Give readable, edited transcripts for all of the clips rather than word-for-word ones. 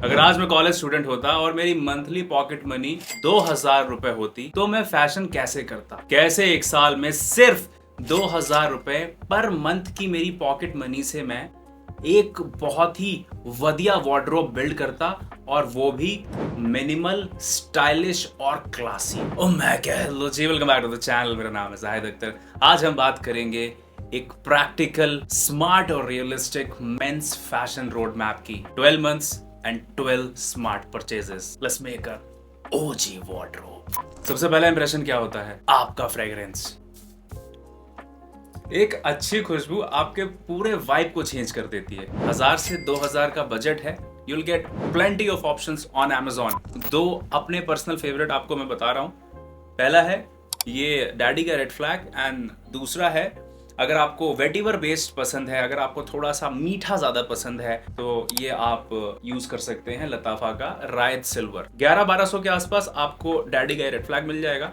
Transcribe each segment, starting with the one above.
अगर आज मैं कॉलेज स्टूडेंट होता और मेरी मंथली पॉकेट मनी 2000 रुपए होती तो मैं फैशन कैसे करता, कैसे एक साल में सिर्फ 2000 रुपए पर मंथ की मेरी पॉकेट मनी से मैं एक बहुत ही वधिया वार्डरोब बिल्ड करता, और वो भी मिनिमल, स्टाइलिश और क्लासी। ओ मैं क्या, हेलो जी, welcome back to the channel. मेरा नाम है जाहिद अख्तर। आज हम बात करेंगे एक प्रैक्टिकल, स्मार्ट और realistic mains fashion road map की। 12 months and 12 smart purchases. Let's make a OG wardrobe. सबसे पहला इंप्रेशन क्या होता है? आपका फ्रेग्रेंस। एक अच्छी खुशबू आपके पूरे वाइब को चेंज कर देती है। 1000 से 2000 का बजट है, you'll get plenty of options on Amazon. दो अपने पर्सनल फेवरेट आपको मैं बता रहा हूं। पहला है ये डैडी का रेड फ्लैग, एंड दूसरा है अगर आपको वेटिवर बेस्ड पसंद है, अगर आपको थोड़ा सा मीठा ज्यादा पसंद है, तो ये आप यूज कर सकते हैं लताफा का रायत सिल्वर। 1100-1200 के आसपास आपको डैडी का रेड फ्लैग मिल जाएगा।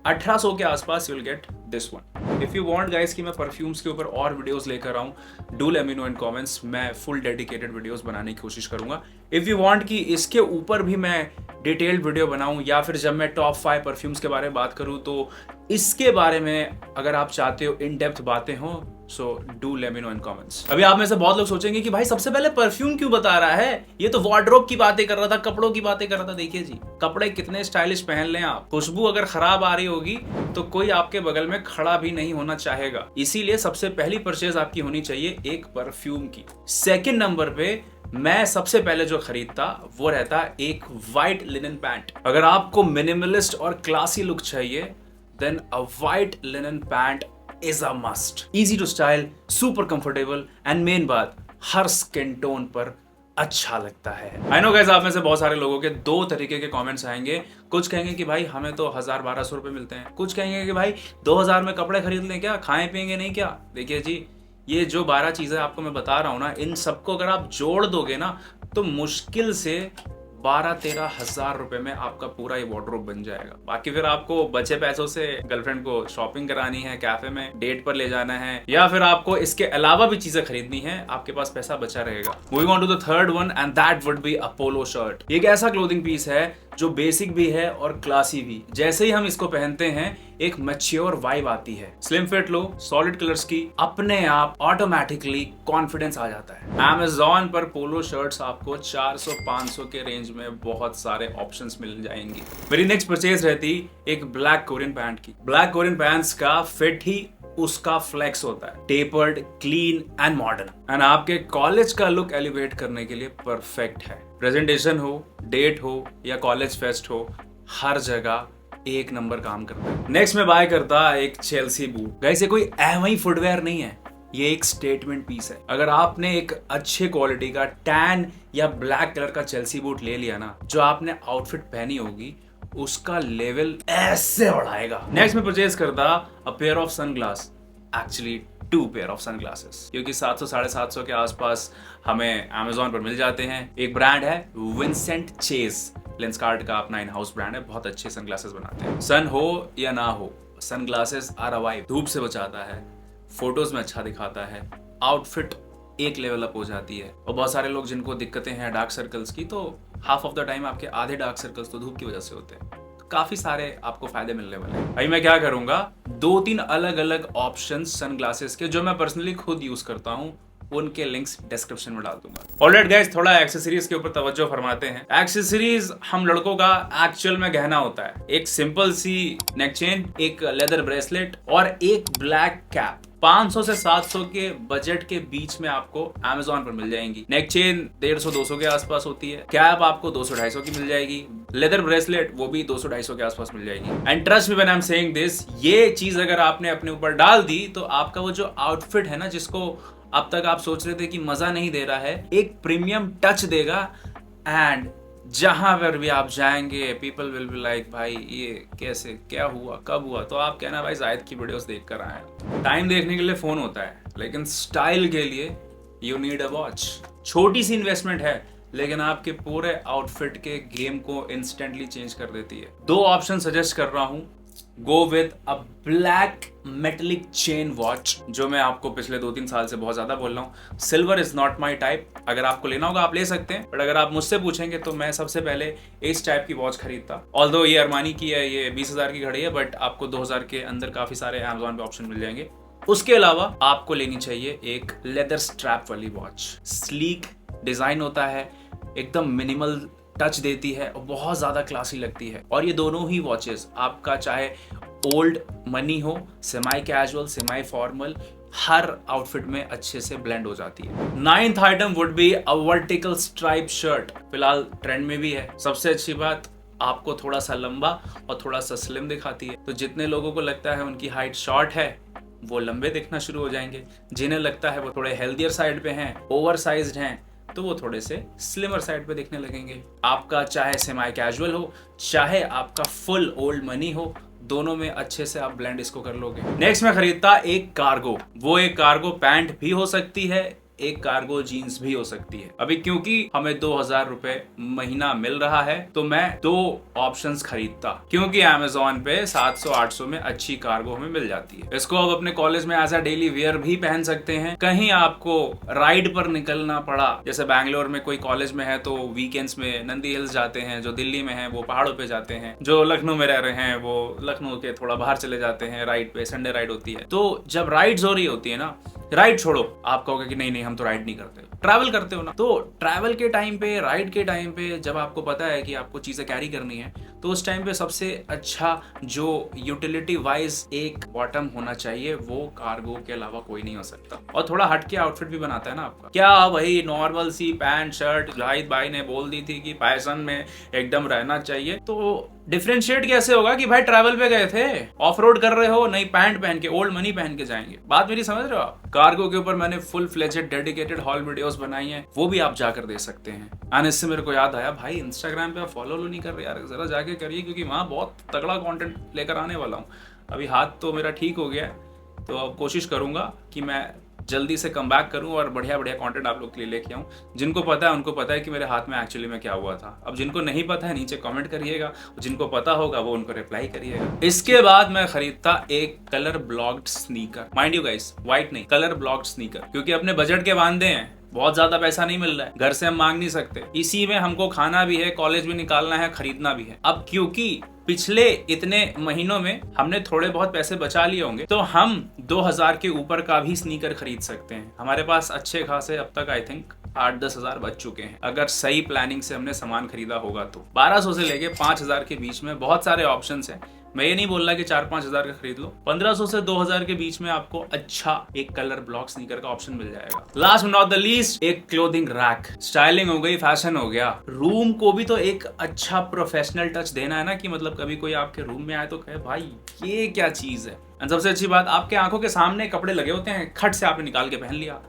1800 के आसपास you will get this one. If you want guys कि मैं परफ्यूम्स के ऊपर और वीडियोस लेकर आऊं, do let me know in comments. मैं फुल डेडिकेटेड वीडियोस बनाने की कोशिश करूंगा। इफ यू वांट कि इसके ऊपर भी मैं डिटेल्ड वीडियो बनाऊं, या फिर जब मैं टॉप 5 परफ्यूम्स के बारे में बात करूं तो इसके बारे में अगर आप चाहते हो इन डेप्थ बातें हो, so do let me know in comments. अभी आप में से बहुत लोग सोचेंगे कि भाई सबसे पहले परफ्यूम क्यों बता रहा है, ये तो वार्डरोब की बातें कर रहा था, कपड़ों की बातें कर रहा था। देखिए जी, कपड़े कितने स्टाइलिश पहन लें आप, खुशबू अगर खराब आ रही होगी तो कोई आपके बगल में खड़ा भी नहीं होना चाहेगा। इसीलिए सबसे पहली परचेज आपकी होनी चाहिए एक परफ्यूम की। सेकंड नंबर पे मैं सबसे पहले जो खरीदता वो रहता एक व्हाइट लिनन पैंट। अगर आपको मिनिमलिस्ट और क्लासी लुक चाहिए, then a white linen pant is a must. Easy to style, super comfortable, and main बात, हर स्किन टोन पर अच्छा लगता है। I know guys, आप में से बहुत सारे लोगों के दो तरीके के कमेंट्स आएंगे। कुछ कहेंगे कि भाई हमें तो 1000-1200 रुपए मिलते हैं, कुछ कहेंगे कि भाई 2000 में कपड़े खरीद लें क्या, खाएं पियेंगे नहीं क्या। देखिए जी, ये जो 12 चीजें आपको मैं बता रहा हूं ना, इन सबको अगर आप जोड़ दोगे ना तो मुश्किल से 12-13 हजार रुपए में आपका पूरा ये वार्डरोब बन जाएगा। बाकी फिर आपको बचे पैसों से गर्लफ्रेंड को शॉपिंग करानी है, कैफे में डेट पर ले जाना है, या फिर आपको इसके अलावा भी चीजें खरीदनी है, आपके पास पैसा बचा रहेगा। Moving on to the third one, and that would be a polo shirt. ये एक ऐसा क्लोथिंग पीस है जो बेसिक भी है और क्लासी भी। जैसे ही हम इसको पहनते हैं एक मैच्योर वाइब आती है। स्लिम फिट लो, सॉलिड कलर्स की, अपने आप ऑटोमेटिकली कॉन्फिडेंस आ जाता है। Amazon पर पोलो शर्ट्स आपको 400-500 के रेंज में बहुत सारे ऑप्शंस मिल जाएंगी। मेरी नेक्स्ट परचेज रहती एक ब्लैक कोरियन पैंट की। ब्लैक कोरियन पैंट्स का फिट ही उसका फ्लेक्स होता है, tapered, clean and modern, and आपके कॉलेज का लुक एलिवेट करने के लिए परफेक्ट है। प्रेजेंटेशन हो, डेट हो या कॉलेज फेस्ट हो, हर जगह एक नंबर काम करता है। नेक्स्ट में बाय करता एक चेल्सी बूट। गाइस ये कोई एवं फुटवेयर नहीं है, ये एक स्टेटमेंट पीस है। अगर आपने एक अच्छे क्वालिटी का टैन या ब्लैक कलर का चेल्सी बूट ले लिया ना, जो आपने आउटफिट पहनी होगी उसका लेवल ऐसे बढ़ाएगा। नेक्स्ट में परचेज करता a pair of sunglass, actually 2 pair of sunglasses, क्योंकि 700-750 के आसपास हमें Amazon पर मिल जाते हैं। एक ब्रांड है विंसेंट चेज, लेंसकार्ट का अपना इन हाउस ब्रांड है, बहुत अच्छे सनग्लासेस बनाते हैं। सन हो या ना हो, सनग्लासेस आर अ वाइब। धूप से बचाता है, फोटोज में अच्छा दिखाता है, आउटफिट एक लेवल अप हो जाती है। और बहुत सारे लोग जिनको दिक्कतें हैं डार्क सर्कल्स की, तो हाफ ऑफ द टाइम आपके आधे डार्क सर्कल्स तो धूप की वजह से होते हैं। तो काफी सारे आपको फायदे मिलने वाले हैं। भाई मैं क्या करूंगा, 2-3 अलग अलग ऑप्शन सनग्लासेस के जो मैं पर्सनली खुद यूज करता हूँ, उनके लिंक्स डिस्क्रिप्शन में डाल दूंगा। ऑलराइट गाइस, थोड़ा एक्सेसरीज के ऊपर तवज्जो फरमाते हैं। एक्सेसरीज हम लड़कों का एक्चुअल में गहना होता है। एक सिंपल सी नेक चेन, एक लेदर ब्रेसलेट और एक ब्लैक कैप। 500 से 700 के बजट के बीच में आपको Amazon पर मिल जाएंगी। नेक चेन 150-200 के आसपास होती है, कैप आपको 200-250 की मिल जाएगी, लेदर ब्रेसलेट वो भी 200-250 के आसपास मिल जाएगी। And trust me when I am saying this, ये चीज अगर आपने अपने ऊपर डाल दी तो आपका वो जो आउटफिट है ना, जिसको अब तक आप सोच रहे थे कि मजा नहीं दे रहा है, एक प्रीमियम टच देगा। एंड जहां पर भी आप जाएंगे, पीपल विल बी लाइक भाई ये कैसे, क्या हुआ, कब हुआ। तो आप कहना भाई जाहिद की वीडियोस देख कर आए। टाइम देखने के लिए फोन होता है, लेकिन स्टाइल के लिए यू नीड अ वॉच। छोटी सी इन्वेस्टमेंट है, लेकिन आपके पूरे आउटफिट के गेम को इंस्टेंटली चेंज कर देती है। 2 ऑप्शन सजेस्ट कर रहा हूं, go with a black metallic chain watch, जो मैं आपको पिछले 2-3 साल से बहुत ज्यादा बोल रहा हूँ। Silver is not my type. अगर आपको लेना होगा आप ले सकते हैं, बट अगर आप मुझसे पूछेंगे तो मैं सबसे पहले इस टाइप की वॉच खरीदता। ऑल्दो ये अरमानी की है, ये 20,000 की घड़ी है, बट आपको 2,000 के अंदर काफी सारे अमेजोन पे ऑप्शन मिल जाएंगे। उसके अलावा आपको लेनी चाहिए एक लेदर स्ट्रैप वाली वॉच। स्लीक डिजाइन होता है, एकदम मिनिमल टच देती है और बहुत ज्यादा क्लासी लगती है। और ये दोनों ही वॉचेस आपका चाहे ओल्ड मनी हो, सेमाई कैजुअल, सेमाई फॉर्मल, हर आउटफिट में अच्छे से ब्लेंड हो जाती है। 9th item would be a vertical stripe shirt. फिलहाल ट्रेंड में भी है। सबसे अच्छी बात, आपको थोड़ा सा लंबा और थोड़ा सा स्लिम दिखाती है। तो जितने लोगों को लगता है उनकी हाइट शॉर्ट है, वो लंबे दिखना शुरू हो जाएंगे। जिन्हें लगता है वो थोड़े हेल्थियर साइड पे हैं, ओवर साइज्ड हैं, तो वो थोड़े से स्लिमर साइड पे दिखने लगेंगे। आपका चाहे सेमी कैजुअल हो, चाहे आपका फुल ओल्ड मनी हो, दोनों में अच्छे से आप ब्लेंड इसको कर लोगे। नेक्स्ट मैं खरीदता एक कार्गो। वो एक कार्गो पैंट भी हो सकती है, एक कार्गो जीन्स भी हो सकती है। अभी क्योंकि हमें 2,000 रुपए महीना मिल रहा है, तो मैं 2 ऑप्शंस खरीदता, क्योंकि अमेजोन पे 700-800 में अच्छी कार्गो हमें मिल जाती है। इसको अब अपने कॉलेज में एज अ डेली वेयर भी पहन सकते हैं। कहीं आपको राइड पर निकलना पड़ा, जैसे बैंगलोर में कोई कॉलेज में है तो वीकेंड्स में नंदी हिल्स जाते हैं, जो दिल्ली में है वो पहाड़ों पे जाते हैं, जो लखनऊ में रह रहे हैं वो लखनऊ के थोड़ा बाहर चले जाते हैं राइड पे, संडे राइड होती है। तो जब राइड्स हो रही होती है ना, राइड छोड़ो, आप कहोगे कि नहीं हम तो राइड नहीं करते, ट्रैवल करते हो ना। तो ट्रैवल के टाइम पे, राइड के टाइम पे, जब आपको पता है कि आपको चीजें कैरी करनी है, तो उस टाइम पे सबसे अच्छा जो यूटिलिटी वाइज एक बॉटम होना चाहिए, वो कार्गो के अलावा कोई नहीं हो सकता। और थोड़ा हट के आउटफिट भी बनाता है ना आपका। क्या वही नॉर्मल सी पैंट शर्ट जाहिद भाई ने बोल दी थी कि फैशन में एकदम रहना चाहिए, तो डिफरेंशिएट कैसे होगा कि भाई ट्रैवल पे गए थे, ऑफ रोड कर रहे हो, नई पैंट पहन के, ओल्ड मनी पहन के जाएंगे। बात मेरी समझ रहे हो आप? कार्गो के ऊपर मैंने full fledged dedicated hall videos बनाई हैं, वो भी आप जाकर देख सकते हैं। एंड इससे मेरे को याद आया, भाई इंस्टाग्राम पे आप फॉलो नहीं कर रहे यार, जरा जाके करिए, क्योंकि वहां बहुत तगड़ा कंटेंट लेकर आने वाला हूँ। अभी हाथ तो मेरा ठीक हो गया है, तो अब कोशिश करूंगा कि मैं जल्दी से कम बैक करूं और बढ़िया बढ़िया कंटेंट आप लोग के लिए लेके आऊं। जिनको पता है उनको पता है कि मेरे हाथ में एक्चुअली में क्या हुआ था। अब जिनको नहीं पता है नीचे कमेंट करिएगा, जिनको पता होगा वो उनको रिप्लाई करिएगा। इसके बाद मैं खरीदता एक colour blocked sneaker. Mind you guys, white नहीं, कलर ब्लॉक्ड स्नीकर, क्योंकि अपने बजट के बांधे हैं, बहुत ज्यादा पैसा नहीं मिल रहा है, घर से हम मांग नहीं सकते, इसी में हमको खाना भी है, कॉलेज भी निकालना है, खरीदना भी है। अब क्योंकि पिछले इतने महीनों में हमने थोड़े बहुत पैसे बचा लिए होंगे, तो हम 2,000 के ऊपर का भी स्नीकर खरीद सकते हैं। हमारे पास अच्छे खासे अब तक आई थिंक 8-10 हजार बच चुके हैं, अगर सही प्लानिंग से हमने सामान खरीदा होगा तो। 1200 से लेके 5,000 के बीच में बहुत सारे ऑप्शंस हैं। मैं ये नहीं बोल रहा कि 4-5 हजार का खरीद लो, 1500 से 2,000 के बीच में आपको अच्छा एक कलर ब्लॉक स्नीकर का ऑप्शन मिल जाएगा। Last but not the least, एक क्लोथिंग रैक। स्टाइलिंग हो गई, फैशन हो गया, रूम को भी तो एक अच्छा प्रोफेशनल टच देना है ना, कि मतलब कभी कोई आपके रूम में आए तो कहे भाई ये क्या चीज है। एंड सबसे अच्छी बात, आपके आंखों के सामने कपड़े लगे होते हैं, खट से आपने निकाल के पहन लिया।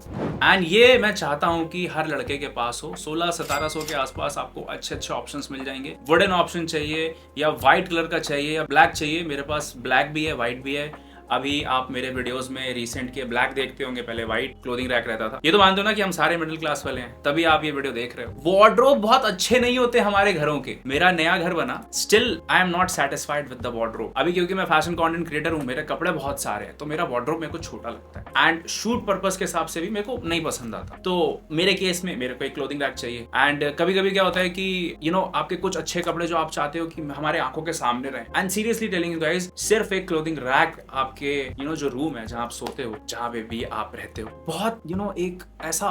एंड ये मैं चाहता हूं कि हर लड़के के पास हो। 1600-1700 के आसपास आपको अच्छे अच्छे ऑप्शंस मिल जाएंगे। वुडन ऑप्शन चाहिए या व्हाइट कलर का चाहिए या ब्लैक चाहिए, मेरे पास ब्लैक भी है, व्हाइट भी है। अभी आप मेरे वीडियोस में रिसेंट के ब्लैक देखते होंगे, पहले व्हाइट क्लोथिंग रैक रहता था। ये तो मानते हो ना कि हम सारे मिडिल क्लास वाले हैं, तभी आप ये वीडियो देख रहे हो। वार्डरोब बहुत अच्छे नहीं होते हमारे घरों के। मेरा नया घर बना, still I am not satisfied with the wardrobe. अभी क्योंकि मैं फैशन कंटेंट क्रिएटर हूँ, मेरे कपड़े बहुत सारे हैं, तो मेरा वार्डरोब मेरे को छोटा लगता है। एंड शूट पर्पस के हिसाब से भी मेरे को नहीं पसंद आता। तो मेरे केस में मेरे को एक क्लोथिंग रैक चाहिए। एंड कभी कभी क्या होता है कि आपके कुछ अच्छे कपड़े जो आप चाहते हो कि हमारे आंखों के सामने रहे। And seriously telling you guys, सिर्फ एक क्लोथिंग रैक आपके जो रूम है, जहां आप सोते हो, जहां पे भी आप रहते हो, बहुत एक ऐसा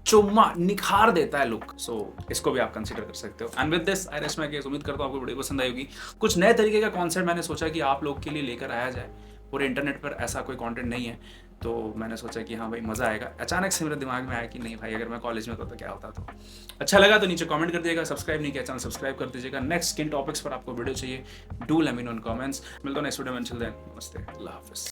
चुम्मा निखार देता है लुक। सो इसको भी आप कंसीडर कर सकते हो। And with this I rest my case. उम्मीद करता हूं आपको वीडियो पसंद आएगी। कुछ नए तरीके का कॉन्सेप्ट मैंने सोचा कि आप लोग के लिए लेकर आया जाए। पूरे इंटरनेट पर ऐसा कोई कंटेंट नहीं है, तो मैंने सोचा कि हाँ भाई मजा आएगा। अचानक से मेरे दिमाग में आया कि नहीं भाई, अगर मैं कॉलेज में होता तो क्या होता। तो अच्छा लगा तो नीचे कमेंट कर दीजिएगा, सब्सक्राइब नहीं किया चैनल सब्सक्राइब कर दीजिएगा। नेक्स्ट किन टॉपिक्स पर आपको वीडियो चाहिए, do let me know in comments. मिलता हूं नेक्स्ट वीडियो में, नमस्ते, अल्लाह हाफिज़।